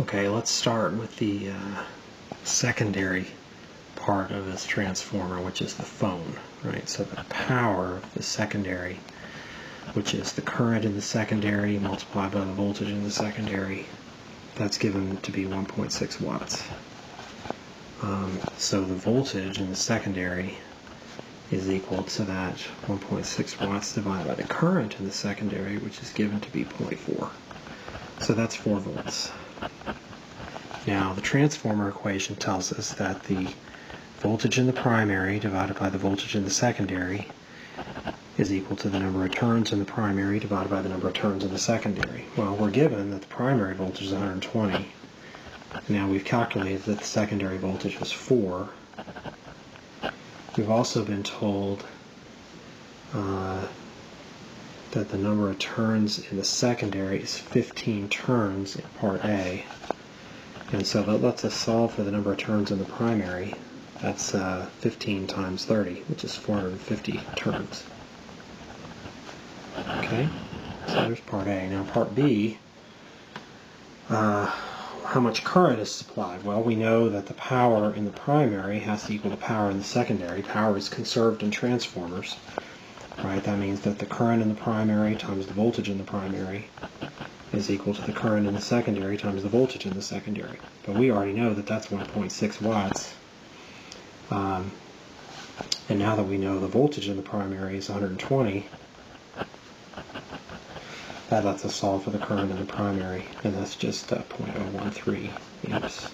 Okay, let's start with the secondary part of this transformer, which is the phone, right? So the power of the secondary, which is the current in the secondary multiplied by the voltage in the secondary, that's given to be 1.6 watts. So the voltage in the secondary is equal to that 1.6 watts divided by the current in the secondary, which is given to be 0.4. So that's 4 volts. Now, the transformer equation tells us that the voltage in the primary divided by the voltage in the secondary is equal to the number of turns in the primary divided by the number of turns in the secondary. Well, we're given that the primary voltage is 120. Now we've calculated that the secondary voltage is 4. We've also been told that the number of turns in the secondary is 15 turns in part A. And so that lets us solve for the number of turns in the primary. That's 15 times 30, which is 450 turns. Okay, so there's part A. Now part B, how much current is supplied? Well, we know that the power in the primary has to equal the power in the secondary. Power is conserved in transformers, right? That means that the current in the primary times the voltage in the primary is equal to the current in the secondary times the voltage in the secondary. But we already know that that's 1.6 watts. And now that we know the voltage in the primary is 120, that lets us solve for the current in the primary, and that's just 0.013 amps.